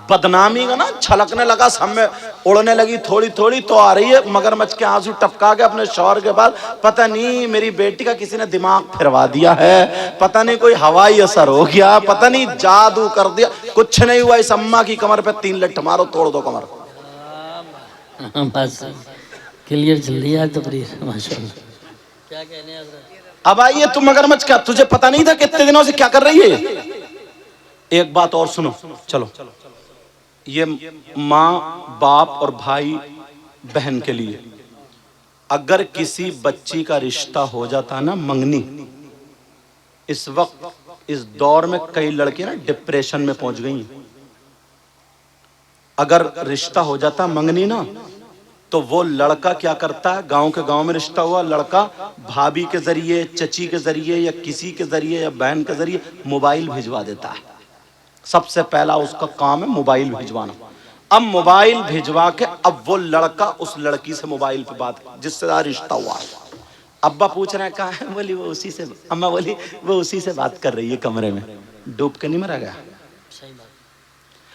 بدنامی کا نا چھلکنے لگا، سب میں اڑنے لگی تھوڑی تھوڑی، تو آ رہی ہے مگرمچھ کے آنسو ٹپکا کے اپنے شوہر کے بعد، پتہ نہیں میری بیٹی کا کسی نے دماغ پھروا دیا ہے، پتہ نہیں کوئی ہوائی اثر ہو گیا، پتہ نہیں جادو کر دیا، کچھ نہیں ہوا، اس اماں کی کمر پہ 3 لٹھ مارو، توڑ دو کمر۔ بس کلیئر چل رہی ہے تقریر، ماشاءاللہ۔ کیا کہنے ہیں حضرت؟ اب آئیے تم مگرمچھ کا، تجھے پتہ نہیں تھا کتنے دنوں سے کیا کر رہی ہے؟ ایک بات اور سنو، چلو، یہ ماں باپ اور بھائی بہن کے لیے، اگر کسی بچی کا رشتہ ہو جاتا نا منگنی، اس وقت اس دور میں کئی لڑکیاں نا ڈپریشن میں پہنچ گئی ہیں، اگر رشتہ ہو جاتا منگنی نا تو وہ لڑکا کیا کرتا ہے، گاؤں کے گاؤں میں رشتہ ہوا، لڑکا بھابھی کے ذریعے، چچی کے ذریعے، یا کسی کے ذریعے یا بہن کے ذریعے موبائل بھجوا دیتا ہے۔ سب سے پہلا اس کا کام ہے موبائل بھجوانا۔ اب موبائل بھجوا کے اب وہ لڑکا اس لڑکی سے موبائل پہ بات، جس سے رشتہ ہوا، ابا پوچھ رہے ہیں کہاں ہے، بولی وہ اسی سے، اماں بولی وہ اسی سے بات کر رہی ہے کمرے میں، ڈوب کے نہیں مرا گیا؟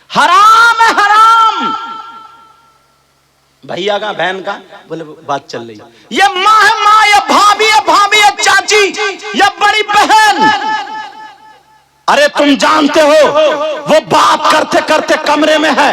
حرام ہے حرام۔ بھیا کا بہن کا، بولے بات چل رہی ہے، یہ ماں ہے ماں، یا بھابھی ہے بھابھی، یا چاچی یا بڑی بہن، ارے تم جانتے ہو وہ بات کرتے کرتے کمرے میں ہے،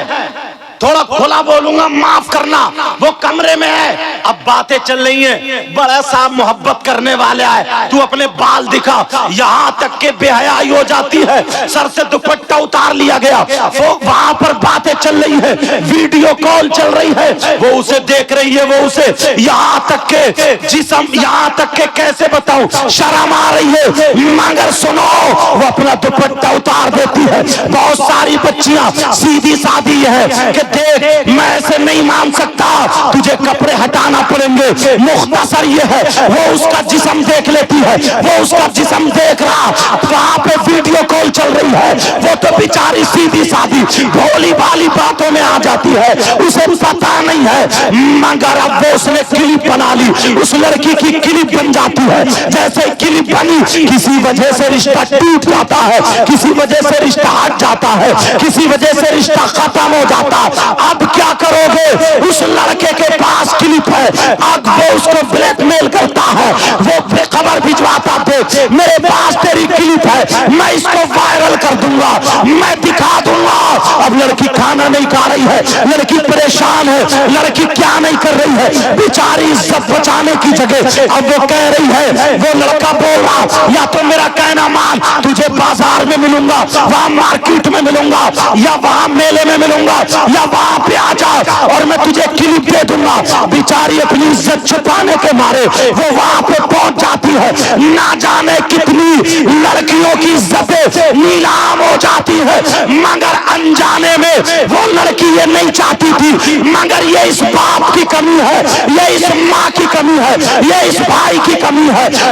تھوڑا کھلا بولوں گا معاف کرنا، وہ کمرے میں ہے، اب باتیں چل رہی ہیں، بڑا صاحب محبت کرنے والے آئے، تو اپنے بال دکھا، یہاں تک کہ بے حیائی ہو جاتی ہے، سر سے دوپٹہ اتار لیا گیا، وہاں پر باتیں چل رہی ہے، ویڈیو کال چل رہی ہے، وہ اسے دیکھ رہی ہے، وہ اسے، یہاں تک کہ جسم، یہاں تک کہ کیسے بتاؤں، شرم آ رہی ہے، مگر سنو وہ اپنا دوپٹہ اتار دیتی ہے۔ بہت ساری بچیاں سیدھی سادھی ہے کہ دیکھ میں ایسے نہیں مان سکتا، تجھے کپڑے ہٹانا پڑیں گے، مختصر یہ ہے، وہ اس کا جسم دیکھ لیتی ہے، وہ اس کا جسم دیکھ رہا، وہاں پہ ویڈیو کال چل رہی ہے، وہ تو بیچاری سیدھی سادھی بھولی بھالی باتوں میں آ جاتی ہے، اسے پتا نہیں ہے، مگر اب وہ اس نے کلپ بنا لی، اس لڑکی کی کلپ بن جاتی ہے، جیسے کلپ بنی کسی وجہ سے رشتہ ٹوٹ جاتا ہے، کسی وجہ سے رشتہ ہٹ جاتا ہے، کسی وجہ سے رشتہ ختم ہو جاتا ہے، اب کیا کرو گے؟ اس لڑکے کے پاس کلپ ہے، اب وہ اس کو بلیک میل کرتا ہے، وہ خبر بھجواتا دے میرے پاس تیری کلپ ہے، میں اس کو وائرل کر دوں گا، میں دکھا دوں گا۔ اب لڑکی کھانا نہیں کھا رہی ہے، لڑکی پریشان ہے، لڑکی کیا نہیں کر رہی ہے، بیچاری عزت بچانے کی جگہ اب وہ کہہ رہی ہے، وہ لڑکا بول رہا یا تو میرا کہنا مان، تجھے بازار میں ملوں گا، وہاں مارکیٹ میں ملوں گا، یا وہاں میلے میں ملوں گا، یا وہاں پہ آ جا اور میں تجھے کلپ دے دوں گا۔ بیچاری اپنی عزت چھپانے کے مارے وہ وہاں پہ پہنچ جاتی ہے، نہ جانے کتنی لڑکیوں کی عزتیں نیلام ہو جاتی ہے، مگر انجانے میں وہ لڑکی یہ نہیں چاہتی تھی، مگر یہ اس باپ کی کمی ہے، یہ اس ماں کی کمی ہے، یہ اس بھائی کی کمی ہے۔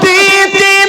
3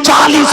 40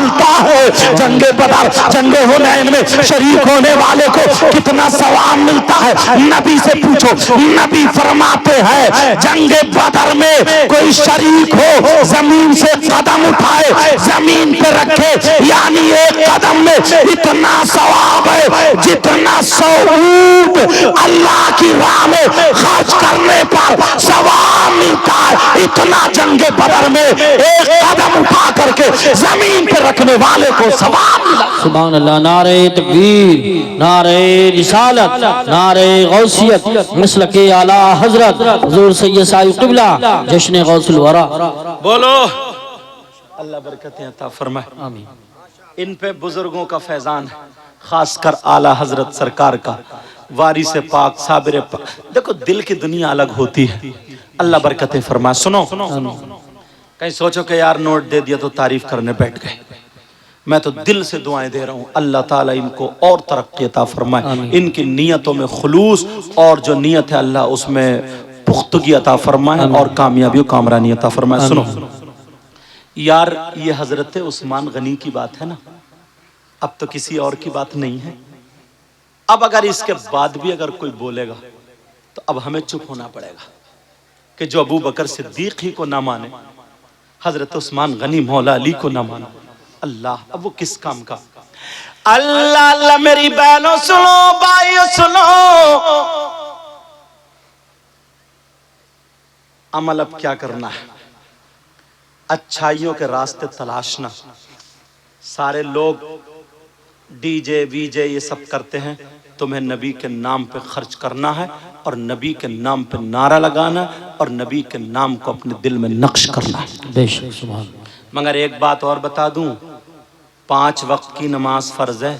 ملتا ہے. جنگ بدر جنگ حنین میں شریک ہونے والے کو کتنا ثواب ملتا ہے. نبی سے پوچھو. نبی فرماتے ہیں جنگ بدر میں کوئی شریک ہو زمین سے قدم اٹھائے زمین پہ رکھے یعنی ایک قدم میں اتنا ثواب ہے جتنا 100 اونٹ اللہ کی راہ میں خرچ کرنے پر ثواب ملتا ہے. اتنا جنگ بدر میں ایک قدم اٹھا کر کے زمین پہ رکھنے والے کو ثواب ملا. سبحان اللہ. نعرہ تکبیر، نعرہ رسالت، نعرہ غوثیت، مسلک اعلی حضرت حضور سید صاحب قبلہ جشن غوث الورا. بولو اللہ برکتیں عطا فرمائے. آمین. ان پہ بزرگوں کا فیضان ہے، خاص کر اعلی حضرت سرکار کا، وارث پاک صابر پاک. دیکھو دل کی دنیا الگ ہوتی ہے. اللہ برکتیں فرمائے. سنو کہیں سوچو کہ یار نوٹ دے دیا تو تعریف کرنے بیٹھ گئے. میں تو دل سے دعائیں دے رہا ہوں اللہ تعالیٰ ان کو اور ترقی عطا فرمائے. ان کی نیتوں میں خلوص اور جو نیت ہے اللہ اس میں پختگی عطا فرمائے اور کامیابی و کامرانی عطا فرمائے. سنو یار یہ حضرت عثمان غنی کی بات ہے نا، اب تو کسی اور کی بات نہیں ہے. اب اگر اس کے بعد بھی اگر کوئی بولے گا تو اب ہمیں چپ ہونا پڑے گا کہ جو ابو بکر صدیق ہی کو نہ مانے، حضرت عثمان غنی مولا علی کو نہ مانے، اللہ اب وہ کس کام کا. اللہ اللہ میری بہنوں سنو، بھائیو سنو، عمل اب کیا کرنا ہے؟ اچھائیوں کے راستے تلاشنا. سارے لوگ ڈی جے وی جے یہ سب کرتے ہیں، تمہیں نبی کے نام پہ خرچ کرنا ہے اور نبی کے نام پہ نعرہ لگانا اور نبی کے نام کو اپنے دل میں نقش کرنا ہے. بے شک. سبحان. مگر ایک بات اور بتا دوں، 5 وقت کی نماز فرض ہے.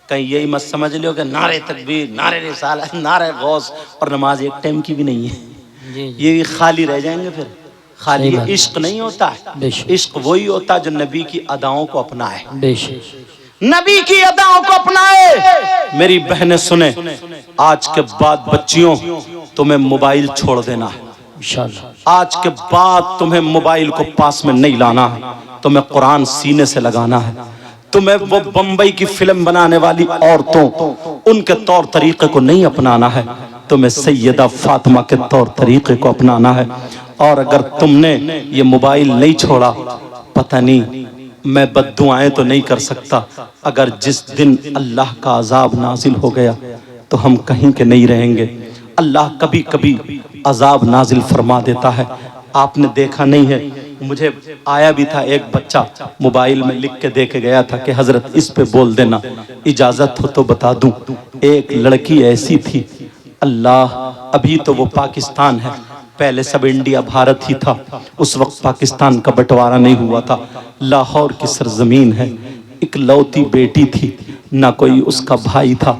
کہیں یہی مت سمجھ لو کہ نعرہ تکبیر، نعرہ رسالت، نعرہ غوث اور نماز ایک ٹائم کی بھی نہیں ہے. یہ بھی خالی رہ جائیں گے. پھر خالی عشق نہیں ہوتا ہے. عشق وہی ہوتا جو نبی کی اداؤں کو اپنائے، بے شک. نبی کی اداؤں کو اپنائے. میری بہنیں سنیں، آج کے بعد بچیوں تمہیں موبائل چھوڑ دینا ہے. انشاءاللہ. آج کے بعد تمہیں موبائل کو پاس میں نہیں لانا ہے. تمہیں قرآن سینے سے لگانا ہے. تمہیں وہ بمبئی کی فلم بنانے والی عورتوں ان کے طور طریقے کو نہیں اپنانا ہے. تمہیں سیدہ فاطمہ کے طور طریقے کو اپنانا ہے. اور اگر تم نے یہ موبائل نہیں چھوڑا، پتہ نہیں میں بد دعائیں تو نہیں کر سکتا، اگر جس دن اللہ کا عذاب نازل ہو گیا تو ہم کہیں کے نہیں رہیں گے. اللہ کبھی کبھی عذاب نازل فرما دیتا ہے. آپ نے دیکھا نہیں ہے، مجھے آیا بھی تھا ایک بچہ موبائل میں لکھ کے دے کے گیا تھا کہ حضرت اس پہ بول دینا، اجازت ہو تو بتا دوں. ایک لڑکی ایسی تھی، اللہ ابھی تو وہ پاکستان ہے، پہلے سب انڈیا بھارت ہی تھا، اس وقت پاکستان کا بٹوارہ نہیں ہوا تھا. لاہور کی سرزمین ہے. ایک لوتی بیٹی تھی، نہ کوئی اس کا بھائی تھا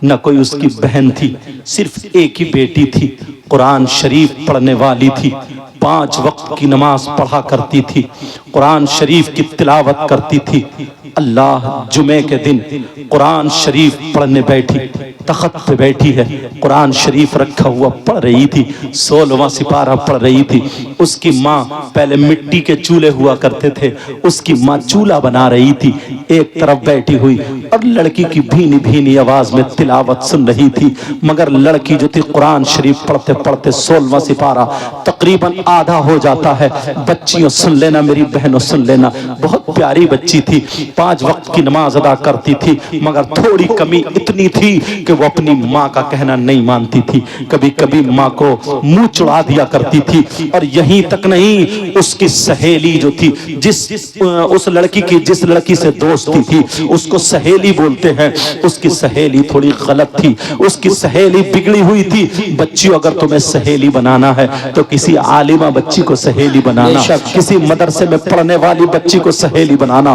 نہ کوئی اس کی بہن تھی، صرف ایک ہی بیٹی تھی. قرآن شریف پڑھنے والی تھی، 5 وقت کی نماز پڑھا کرتی تھی، قرآن شریف کی تلاوت کرتی تھی. اللہ جمعے کے دن قرآن شریف پڑھنے بیٹھی، تخت پہ بیٹھی ہے، قرآن شریف رکھا ہوا پڑھ رہی تھی، 16واں سپارہ پڑھ رہی تھی. اس کی ماں، پہلے مٹی کے چولہے ہوا کرتے تھے، اس کی ماں چولہا بنا رہی تھی، ایک طرف بیٹھی ہوئی اور لڑکی کی بھینی بھینی آواز میں تلاوت سن رہی تھی. مگر لڑکی جو تھی قرآن شریف پڑھتے پڑھتے 16واں سپارہ تقریباً آدھا ہو جاتا ہے. بچیوں سن لینا، میری بہنوں سن لینا، بہت پیاری بچی تھی، 5 وقت کی نماز ادا کرتی تھی، مگر تھوڑی کمی اتنی تھی کہ وہ اپنی ماں کا کہنا نہیں مانتی تھی. کبھی کبھی ماں کو منہ چڑھا دیا کرتی تھی. اور یہیں تک نہیں، اس کی سہیلی جو تھی، اس لڑکی کی جس لڑکی سے دوستی تھی اس کو سہیلی بولتے ہیں، اس کی سہیلی تھوڑی غلط تھی، اس کی سہیلی بگڑی ہوئی تھی. بچیوں اگر تمہیں سہیلی بنانا ہے تو کسی عالمہ بچی کو سہیلی بنانا، کسی مدرسے میں پڑھنے والی بچی کو سہیلی بنانا.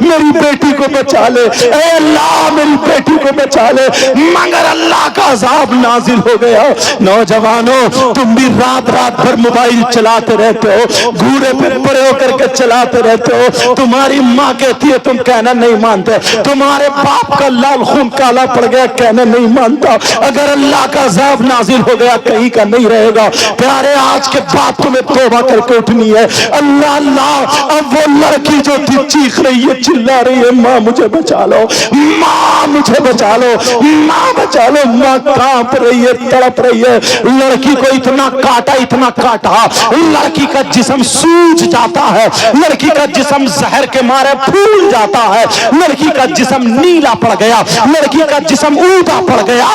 میری بیٹی کو بچا لے، اے اللہ میری بیٹی کو بچا لے، مگر اللہ کا عذاب نازل ہو گیا۔ نوجوانوں تم بھی رات رات بھر موبائل چلاتے رہتے ہو، گھوڑے پہ پڑے ہو کر کے چلاتے رہتے ہو، تمہاری ماں کہتی ہے تم کہنا نہیں مانتے، تمہارے باپ کا لال خون کالا پڑ گیا کہنا نہیں مانتا، اگر اللہ کا عذاب نازل ہو گیا کہیں کا نہیں رہے گا۔ پیارے آج کے بعد تمہیں توبہ کر کے اٹھنی ہے۔ اللہ اللہ، اب وہ لڑکی جو تھی چیخ رہی ہے چلا رہی ہے ماں مجھے بچا لو، ماں مجھے بچا لو، ماں بچا لو، ماں کانپ رہی ہے تڑپ رہی ہے۔ لڑکی کو اتنا کاٹا لڑکی کا جسم سوج جاتا ہے، لڑکی کا جسم زہر کے مارے پھول جاتا ہے، لڑکی کا جسم نیلا پڑ گیا، لڑکی کا جسم اوندا پڑ گیا،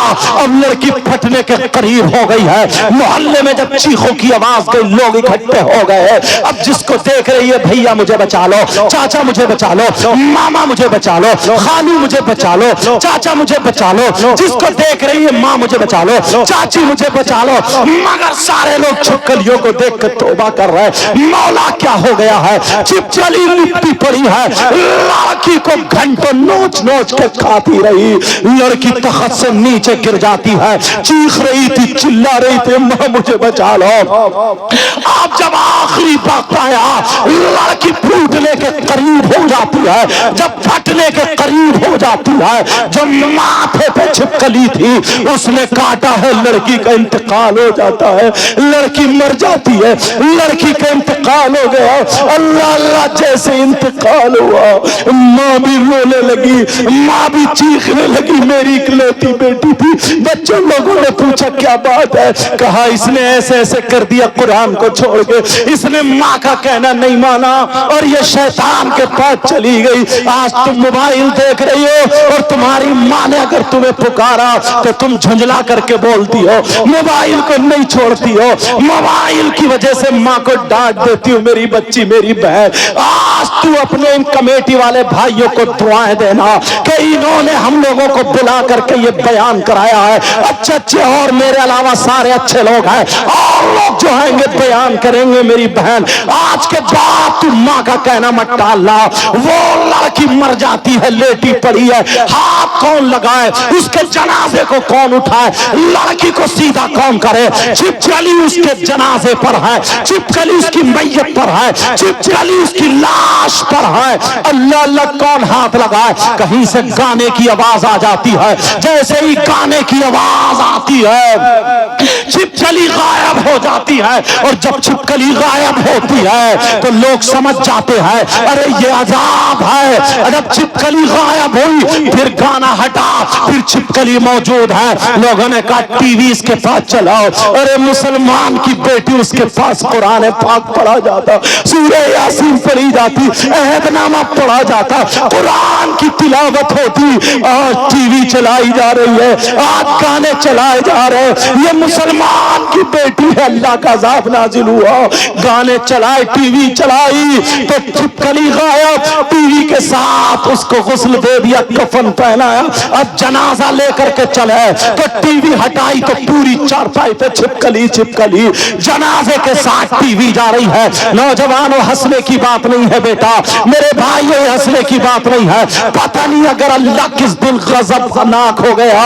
اب لڑکی پھٹنے کے قریب ہو گئی ہے۔ محلے میں جب چیخوں کی آواز گئی لوگ اکٹھے ہو گئے، اب جس کو دیکھ رہی ہے بھیا مجھے بچا لو، چاچا مجھے بچا لو، ماما مجھے بچا لو، خالو مجھے بچا لو، چاچا مجھے بچا لو، جس کو دیکھ رہی ہے ماں مجھے بچا لو، چاچی مجھے بچا لو، مگر سارے لوگ چھپکلیوں کو دیکھ کر توبہ کر رہے ہیں۔ مولا کیا ہو گیا ہے؟ چھپکلی مٹی پڑی ہے، لڑکی کو گھنٹوں نوچ نوچ کے کھاتی رہی، لڑکی تخت سے نیچے گر جاتی ہے، چیخ رہی تھی چلا رہی تھی ماں مجھے بچا لو۔ اب جب آخری وقت آیا لڑکی پھوٹنے کے قریب ہو جاتی ہے، جب پھٹنے کے قریب ہو جاتی ہے، جو ماتھے پہ چھپکلی تھی اس نے کاٹا ہے، لڑکی کا انتقال ہو جاتا ہے، لڑکی مر جاتی ہے، لڑکی کا انتقال ہو گیا۔ اللہ اللہ جیسے انتقال ہوا ماں بھی رونے لگی، ماں بھی چیخنے لگی، میری اکلوتی بیٹی تھی۔ بچوں لوگوں نے پوچھا کیا بات ہے؟ کہا اس نے ایسے ایسے کر دیا قرآن کو چھوڑ کے، اس نے ماں کا کہنا نہیں مانا اور یہ شیطان کے پاس چلی گئی۔ آج تم موبائل دیکھ رہی ہو اور تمہاری ماں نے اگر تمہیں پکارا تو تم جھنجلا کر کے بولتی ہو، موبائل کو نہیں چھوڑتی ہو، موبائل کی وجہ سے ماں کو ڈانٹ دیتی ہو، میری بچی میری بہن۔ آج تو اپنے ان کمیٹی والے بھائیوں کو دعائیں دینا کہ انہوں نے ہم لوگوں کو بلا کر کے یہ بیان کرایا ہے، اچھے اچھے اور میرے علاوہ سارے اچھے لوگ ہیں اور لوگ جو ہیں گے بیان کریں گے۔ میری بہن آج کے بعد تو ماں کا کہنا مت ٹالنا۔ وہ لڑکی مر جاتی ہے، لیٹی پڑی ہے، ہاتھ کون لگائے، اس کے جنازے کو کون اٹھائے، لڑکی کو سیدھا کون کرے؟ چھپکلی اس کے جنازے پر ہے، چھپکلی اس کی میت پر ہے، چھپکلی اس کی لاش پر ہے، اللہ اللہ کون ہاتھ لگائے؟ کہیں سے گانے کی آواز آ جاتی ہے، جیسے ہی گانے کی آواز آتی ہے چھپکلی غائب ہو جاتی ہے، اور جب چھپکلی غائب ہوتی ہے تو لوگ سمجھ جاتے ہیں ارے یہ عذاب ہے۔ جب چھپکلی غائب ہوئی پھر گانا ہٹا، پھر چھپکلی موجود ہے، لوگوں نے کہا ٹی وی اس کے پاس چلاؤ، ارے مسلمان کی بیٹی اس کے پاس قرآن پاک پڑھا جاتا، سورہ یاسین پڑھی جاتی، عہد نامہ پڑھا جاتا، قرآن کی تلاوت ہوتی، آج ٹی وی چلائی جا رہی ہے، آج گانے چلائے جا رہے ہیں، یہ مسلمان کی بیٹی ہے، اللہ کا عذاب نازل ہوا، گانے چلائے ٹی وی چلائی تو چھپکلی غائب، ٹی وی کے ساتھ اس کو غسل دے دیا، کفن پہنایا، اب جنازہ لے کر کے چلے تو ٹی وی ہٹائی تو پوری چارپائی پہ چھپکلی چھپکلی، جنازے کے ساتھ ٹی وی جا رہی ہے۔ نوجوانوں ہنسنے کی بات نہیں ہے بیٹا، میرے بھائیوں ہنسنے کی بات نہیں ہے، پتہ نہیں اگر اللہ کس دن غضب ناک ہو گیا،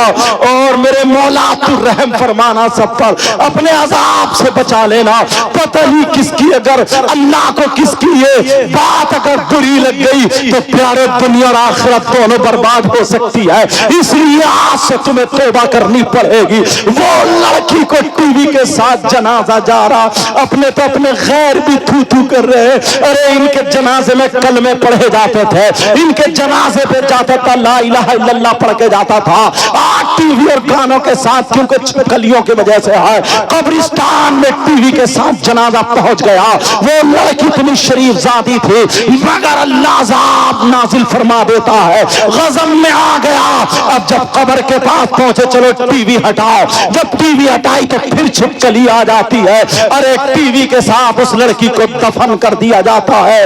اور میرے مولا تو رحم فرمانا سب پر، اپنے عذاب سے بچا لینا، پتہ نہیں کس کی اگر اللہ کو کس کی یہ بات اگر بری لگ گئی تو پیارے دنیا اور آخرت دونوں برباد ہو سکتی ہے، اس لیے آج سے تمہیں توبہ کرنی پڑے گی۔ وہ لڑکی کو ٹی وی کے ساتھ جنازہ جا رہا، اپنے تو اپنے غیر بھی تھو تھو کر رہے، ارے ان کے جنازے میں کلمے پڑھے جاتے تھے، ان کے جنازے پہ جاتا تھا لا الہ الا اللہ پڑھ کے جاتا تھا، آج ٹی وی اور گانوں کے ساتھ کیونکہ چھپکلیوں کی وجہ سے ہے، قبرستان میں ٹی وی کے ساتھ جنازہ پہنچ گیا۔ وہ لڑکی اتنی شریف ذاتی تھی مگر اللہ عذاب نازل فرما دیتا ہے، غضب میں آ گیا۔ اب جب قبر کے پاس پہنچے چلو ٹی وی ہٹاؤ، جب ٹی وی ہٹائی تو پھر چھپکلی آ جاتی ہے، ارے ٹی وی کے ساتھ اس لڑکی کو دفن کر دیا جاتا ہے۔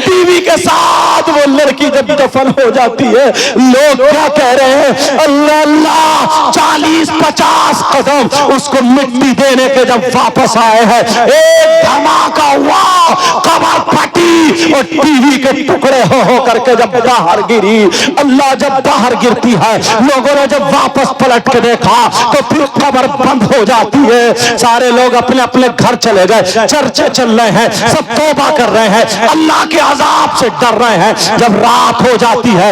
ٹی وی کے ساتھ وہ لڑکی جب دفن ہو جاتی ہے لوگ کیا کہہ رہے ہیں؟ اللہ اللہ 40-50 قدم اس کو مٹی دینے کے جب واپس آئے ہیں، ایک دھماکہ ہوا، قبر پھٹی اور ٹی وی کے ٹکڑے ہو کر کے جب باہر گری۔ اللہ جب باہر گرتی ہے، لوگوں نے جب واپس پلٹ کے دیکھا تو پھر قبر بند ہو جاتی ہے۔ سارے لوگ اپنے اپنے گھر چلے گئے، چرچے چل رہے ہیں، سب توبہ کر رہے ہیں، اللہ کے عذاب سے ڈر رہے ہیں۔ جب رات ہو جاتی ہے،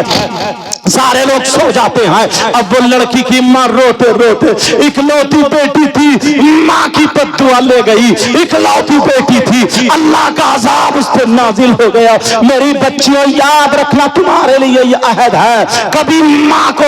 سارے لوگ سو جاتے ہیں، اب وہ لڑکی کی ماں روتے روتے، اکلوتی بیٹی تھی، ماں کی بددعا لے گئی، اکلوتی بیٹی تھی، اللہ کا عذاب اس پہ نازل ہو گیا۔ میری بچیوں یاد رکھنا، تمہارے لیے یہ عہد ہے، کبھی ماں کو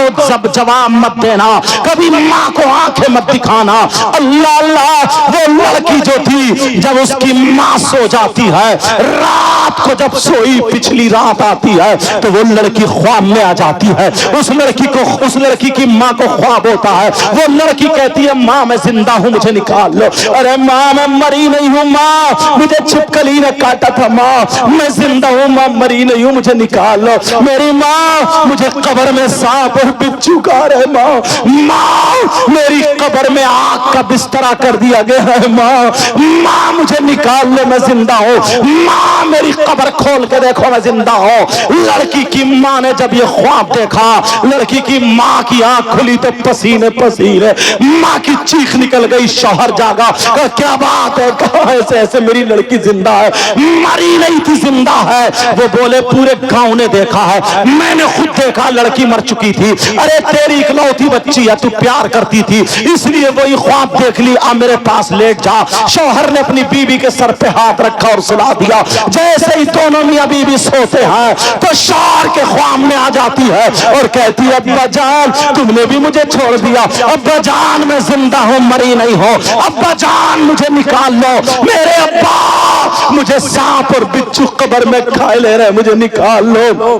جواب مت دینا، کبھی ماں کو آنکھیں مت دکھانا۔ اللہ اللہ، وہ لڑکی جو تھی جب اس کی ماں سو جاتی ہے، رات کو جب سوئی پچھلی رات آتی ہے تو وہ لڑکی خواب میں آ جاتی ہے، اس لڑکی کی ماں کو خواب ہوتا ہے، وہ لڑکی کہتی ہے ماں میں زندہ ہوں مجھے نکال لو۔ ارے ماں میں مری نہیں ہوں، ماں مجھے چھپکلی نے کاٹا تھا، ماں میں زندہ ہوں، ماں مری نہیں ہوں مجھے نکال لو۔ میری ماں مجھے قبر میں سانپ اور بچھو کھا رہے، ماں میری قبر میں آگ کا بسترا کر دیا گیا ہے، ماں مجھے نکال لو میں زندہ ہوں، ماں میری قبر کھول کے دیکھو میں زندہ ہوں۔ لڑکی کی ماں نے جب یہ خواب دیکھا، لڑکی کی ماں کی آنکھ کھلی تو پسینے پسینے، ماں کی چیخ نکل گئی، شوہر جاگا، کیا بات ہے، کہاں ایسے ایسے میری لڑکی زندہ ہے، مری نہیں تھی زندہ ہے۔ وہ بولے پورے گاؤں نے دیکھا ہے، میں نے خود دیکھا، لڑکی مر چکی تھی، ارے تیری اکلوتی بچی ہے، تو پیار کرتی تھی اس لیے وہی خواب دیکھ لی، آ میرے پاس لیٹ جا۔ شوہر نے اپنی بیوی کے سر پہ ہاتھ رکھا اور سلا دیا۔ جیسے ہی دونوں میاں بیوی سوتے ہیں تو شوہر کے خواب میں آ جاتی ہے اور کہتی ہے ابا جان تم نے بھی مجھے چھوڑ دیا، ابا جان میں زندہ ہوں مری نہیں ہوں، ابا جان مجھے نکال لو، میرے ابا مجھے سانپ اور بچھو قبر میں کھائے لے رہے، مجھے نکال لو،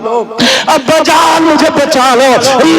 ابا جان مجھے بچا لو۔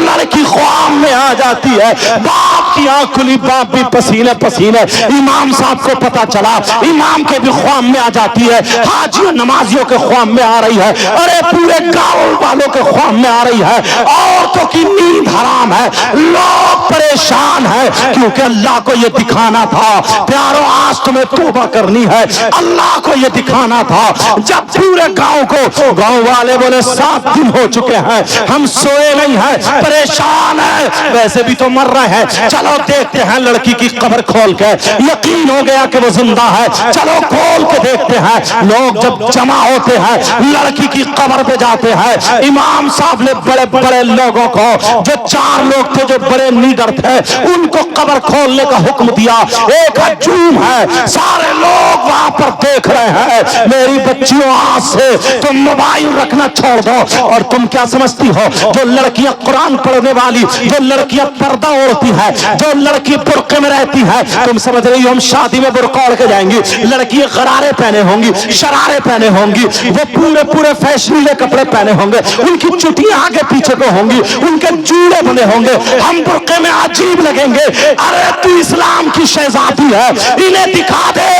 لڑکی خواب میں آ جاتی ہے، باپ کی آنکھ کھلی، باپ بھی پسینے پسینے۔ امام صاحب کو پتا چلا، امام کے بھی خواب میں آ جاتی ہے، حاجیوں نمازیوں کے خواب میں آ رہی ہے، ارے پورے گاؤں والوں کے خواب میں آ رہی ہے۔ عورتوں کی نیند حرام ہے، لوگ پریشان ہیں کیونکہ اللہ کو یہ دکھانا تھا، پیارو آج تمہیں توبہ کرنی ہے، اللہ کو یہ دکھانا تھا۔ جب پورے گاؤں کو، گاؤں والے بولے 7 دن ہو چکے ہیں ہم سوئے نہیں ہیں، پریشان ہیں، ویسے بھی تو مر رہے ہیں، چلو دیکھتے ہیں لڑکی کی قبر کھول کے، یقین ہو گیا کہ وہ زندہ ہے، چلو کھول کے دیکھتے ہیں۔ لوگ جب جمع ہوتے ہیں لڑکی کی قبر پہ جاتے ہیں، امام صاحب نے بڑے بڑے لوگوں کو، جو 4 لوگ تھے جو بڑے لیڈر تھے، ان کو قبر کھولنے کا حکم دیا۔ ایک ہجوم ہے، سارے لوگ وہاں پر دیکھ رہے ہیں۔ میری بچیوں آج سے تم موبائل رکھنا چھوڑ دو، اور تم کیا سمجھتی ہو جو لڑکیاں قرآن پڑھنے والی، جو لڑکیاں پردہ اوڑھتی ہے، جو لڑکی برقعے میں رہتی ہے، تم سمجھ رہی ہو ہم شادی میں برقع اوڑھ کے جائیں گی؟ لڑکی غرارے پہنے ہوں گی، شرارے پہنے ہوں گی، وہ پورے فیشنیبل کپڑے پہنے ہوں گے، ان کی چٹیاں آگے پیچھے پہ ہوں گی، ان کے جوڑے بنے ہوں گے، ہم برقعے میں عجیب لگیں گے۔ ارے تو اسلام کی شہزادی ہے، انہیں دکھا دے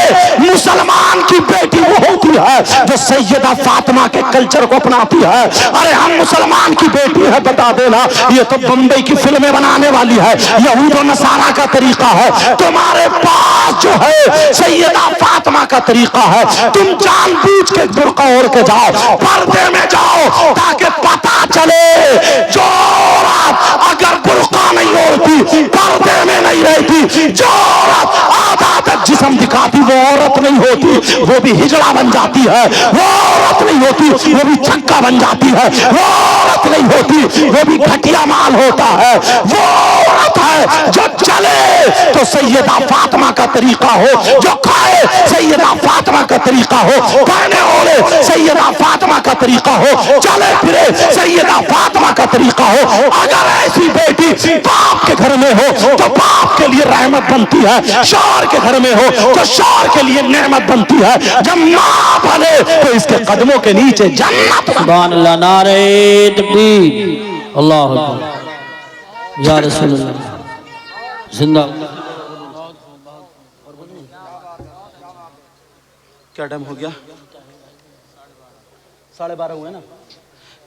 مسلمان کی بیٹی وہ ہوتی ہے جو سیدہ فاطمہ کے کلچر کو اپناتی ہے۔ ارے ہم مسلمان کی بیٹی ہے، بتا دینا یہ تو بمبئی کی فلمیں بنانے والی ہے، یہود و نصارہ کا طریقہ ہے، تمہارے پاس جو ہے سیدہ فاطمہ کا طریقہ ہے، تم جان بوجھ کے برقع اوڑھ کے جاؤ، پردے میں جاؤ تاکہ پتہ چلے جو عورت اگر برقع نہیں اوڑھتی، پردے میں نہیں رہتی، جو عورت آدھا تک جسم دکھاتی وہ عورت نہیں ہوتی، وہ بھی ہجڑا بن جاتی ہے، وہ عورت نہیں ہوتی، وہ بھی چھکا بن جاتی ہے، وہ عورت نہیں ہوتی، وہ بھی گھٹیا مال ہوتا ہے، وہ عورت ہے جو چلے تو سیدہ فاطمہ کا طریقہ ہو، جو کھائے سیدہ فاطمہ کا طریقہ ہو، پہنے اوڑھے سیدہ فاطمہ کا طریقہ ہو، چلے پھرے سیدہ فاطمہ کا طریقہ ہو۔ اگر ایسی بیٹی باپ کے گھر میں ہو تو باپ کے لیے رحمت بنتی ہے، شوہر کے گھر میں ہو تو شوہر کے لیے نعمت بنتی ہے، جب ماں بنے تو اس کے قدموں کے نیچے جنت۔ سبحان اللہ، نعرہ تکبیر، اللہ اکبر، یا رسول اللہ، زندہ۔ کیا ٹائم ہو گیا؟ 12:30 ہوئے نا؟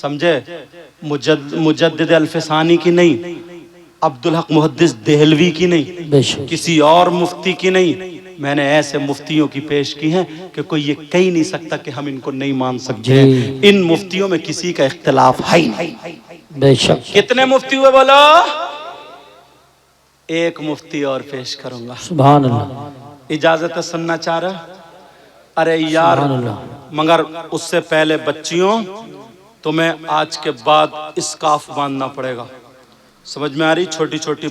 سمجھے؟ مجدد الفسانی کی نہیں، عبدالحق محدث دہلوی کی نہیں، بے شک کسی اور مفتی کی نہیں، میں نے ایسے مفتیوں کی پیش کی ہیں کہ کوئی یہ کہہ نہیں سکتا کہ ہم ان کو نہیں مان سکتے ہیں۔ جی۔ ان مفتیوں میں کسی کا اختلاف ہے ہی نہیں۔ بے شک کتنے مفتی ہوئے بولو؟ ایک مفتی اور پیش کروں گا، سبحان اللہ اجازت ہے سننا چاہ رہا؟ ارے یار سبحان اللہ مگر اس سے پہلے بچیوں تمہیں آج کے بعد اسکارف باندھنا پڑے گا، سمجھ میں آ رہی؟ چھوٹی چھوٹی